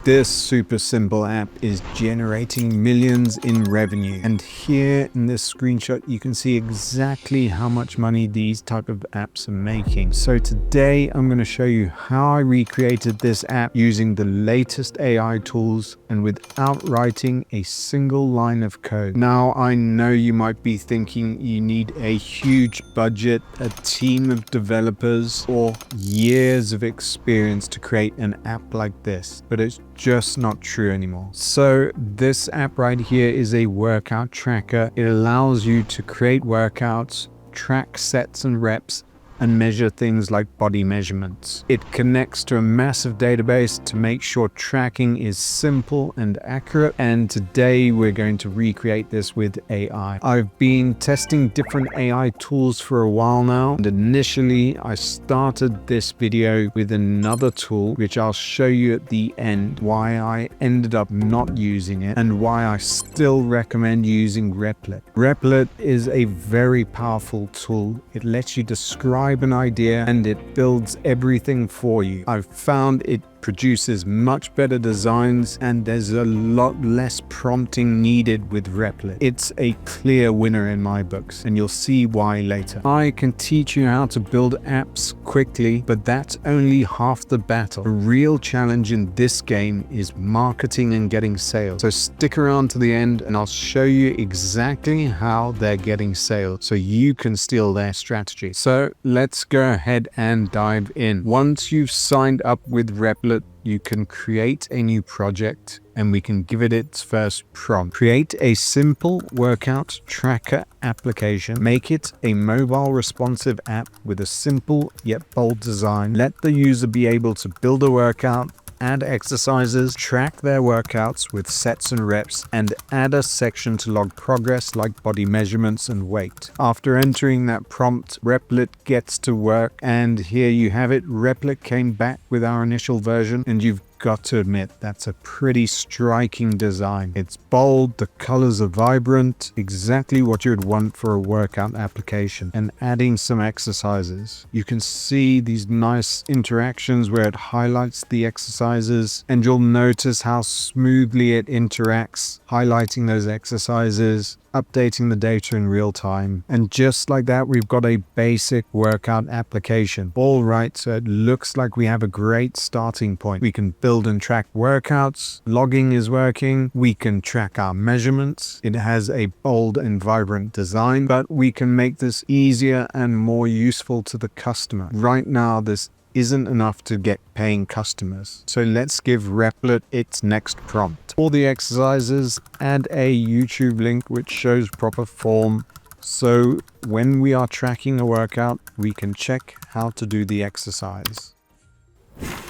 This super simple app is generating millions in revenue. And here in this screenshot, you can see exactly how much money these type of apps are making. So today I'm going to show you how I recreated this app using the latest AI tools and without writing a single line of code. Now, I know you might be thinking you need a huge budget, a team of developers, or years of experience to create an app like this, but it's just not true anymore. So this app right here is a workout tracker. It allows you to create workouts, track sets and reps, and measure things like body measurements. It connects to a massive database to make sure tracking is simple and accurate. And today we're going to recreate this with AI. I've been testing different AI tools for a while now. And initially I started this video with another tool, which I'll show you at the end why I ended up not using it and why I still recommend using Replit. Replit is a very powerful tool. It lets you describe an idea and it builds everything for you. I've found it produces much better designs and there's a lot less prompting needed with Replit. It's a clear winner in my books and you'll see why later. I can teach you how to build apps quickly, but that's only half the battle. The real challenge in this game is marketing and getting sales. So stick around to the end and I'll show you exactly how they're getting sales so you can steal their strategy. So let's go ahead and dive in. Once you've signed up with Replit, you can create a new project and we can give it its first prompt. Create a simple workout tracker application. Make it a mobile responsive app with a simple yet bold design. Let the user be able to build a workout, add exercises, track their workouts with sets and reps, and add a section to log progress like body measurements and weight. After entering that prompt, Replit gets to work, and here you have it. Replit came back with our initial version, and you've got to admit that's a pretty striking design. It's bold, the colors are vibrant, exactly what you'd want for a workout application. And adding some exercises. You can see these nice interactions where it highlights the exercises and you'll notice how smoothly it interacts, highlighting those exercises, updating the data in real time. And just like that, we've got a basic workout application. All right, so it looks like we have a great starting point. We can build and track workouts. Logging is working. We can track our measurements. It has a bold and vibrant design, but we can make this easier and more useful to the customer. Right now, this isn't enough to get paying customers. So let's give Replit its next prompt. For the exercises, add a YouTube link which shows proper form. So when we are tracking a workout, we can check how to do the exercise.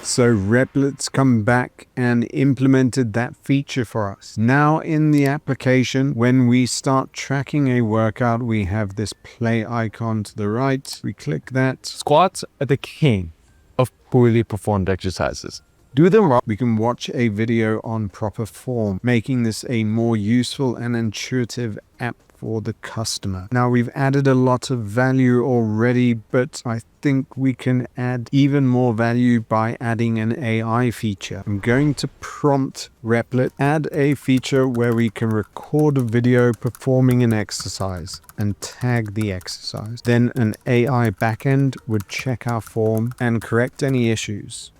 So Replit's come back and implemented that feature for us. Now in the application, when we start tracking a workout, we have this play icon to the right. We click that. Squats are the king of poorly performed exercises. Do them right. We can watch a video on proper form, making this a more useful and intuitive app for the customer. Now we've added a lot of value already, but I think we can add even more value by adding an AI feature. I'm going to prompt Replit, add a feature where we can record a video performing an exercise and tag the exercise. Then an AI backend would check our form and correct any issues.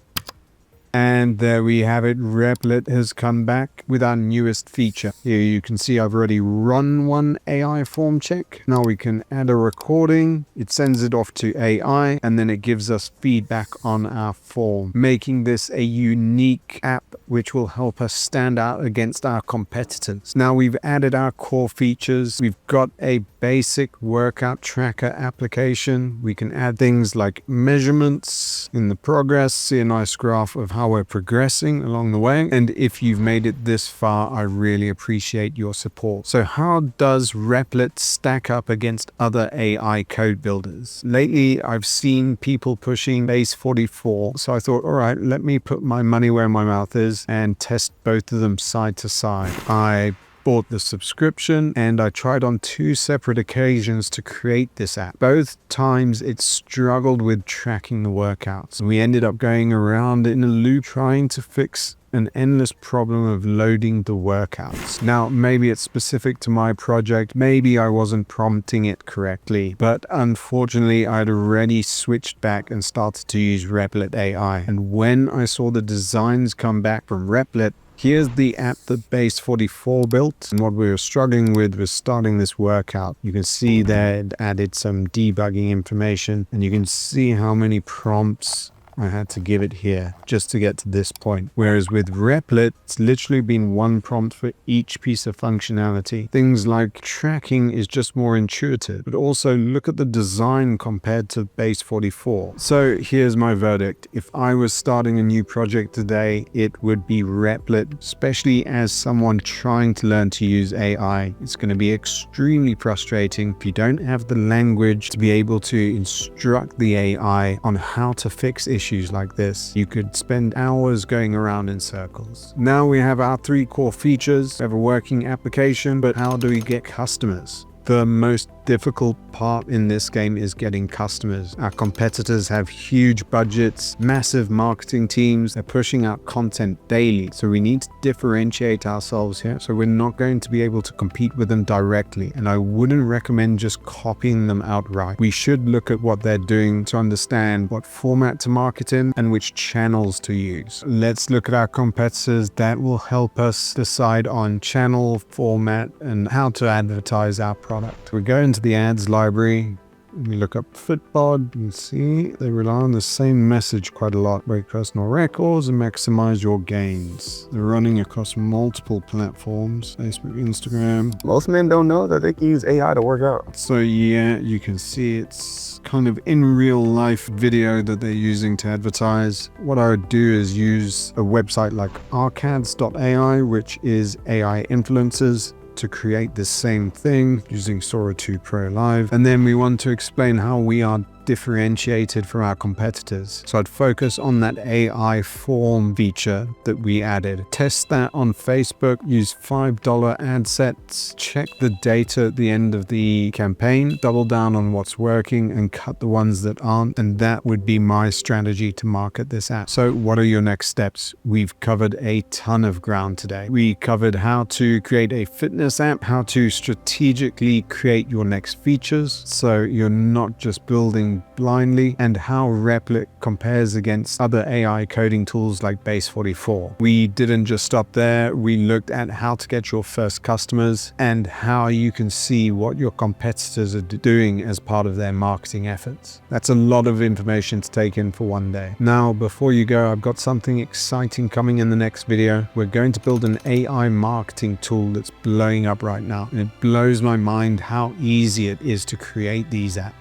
And there we have it. Replit has come back with our newest feature. Here you can see I've already run one AI form check. Now we can add a recording. It sends it off to AI and then it gives us feedback on our form, making this a unique app which will help us stand out against our competitors. Now we've added our core features. We've got a basic workout tracker application. We can add things like measurements in the progress, see a nice graph of how we're progressing along the way. And if you've made it this far, I really appreciate your support. So how does Replit stack up against other AI code builders? Lately, I've seen people pushing base 44. So I thought, all right, let me put my money where my mouth is and test both of them side to side. I bought the subscription and I tried on 2 separate occasions to create this app. Both times it struggled with tracking the workouts. We ended up going around in a loop trying to fix an endless problem of loading the workouts. Now, maybe it's specific to my project, maybe I wasn't prompting it correctly, but unfortunately I'd already switched back and started to use Replit AI. And when I saw the designs come back from Replit, here's the app that Base44 built, and what we were struggling with was starting this workout. You can see there it added some debugging information, and you can see how many prompts I had to give it here just to get to this point. Whereas with Replit, it's literally been one prompt for each piece of functionality. Things like tracking is just more intuitive, but also look at the design compared to Base44. So here's my verdict. If I was starting a new project today, it would be Replit, especially as someone trying to learn to use AI. It's going to be extremely frustrating if you don't have the language to be able to instruct the AI on how to fix issues like this. You could spend hours going around in circles. Now we have our 3 core features. We have a working application, but how do we get customers? The most difficult part in this game is getting customers. Our competitors have huge budgets, massive marketing teams, they're pushing out content daily. So we need to differentiate ourselves here. So we're not going to be able to compete with them directly. And I wouldn't recommend just copying them outright. We should look at what they're doing to understand what format to market in and which channels to use. Let's look at our competitors. That will help us decide on channel, format, and how to advertise our product. We go into the ads library, we look up Fitbod and see they rely on the same message quite a lot. Break personal records and maximize your gains. They're running across multiple platforms, Facebook, Instagram. Most men don't know that they can use AI to work out. So yeah, you can see it's kind of in real life video that they're using to advertise. What I would do is use a website like arcads.ai, which is AI influencers, to create the same thing using Sora 2 Pro Live. And then we want to explain how we are differentiated from our competitors. So I'd focus on that AI form feature that we added. Test that on Facebook, use $5 ad sets, check the data at the end of the campaign, double down on what's working and cut the ones that aren't. And that would be my strategy to market this app. So what are your next steps? We've covered a ton of ground today. We covered how to create a fitness app, how to strategically create your next features so you're not just building blindly, and how Replit compares against other AI coding tools like Base44. We didn't just stop there. We looked at how to get your first customers and how you can see what your competitors are doing as part of their marketing efforts. That's a lot of information to take in for one day. Now, before you go, I've got something exciting coming in the next video. We're going to build an AI marketing tool that's blowing up right now. And it blows my mind how easy it is to create these apps.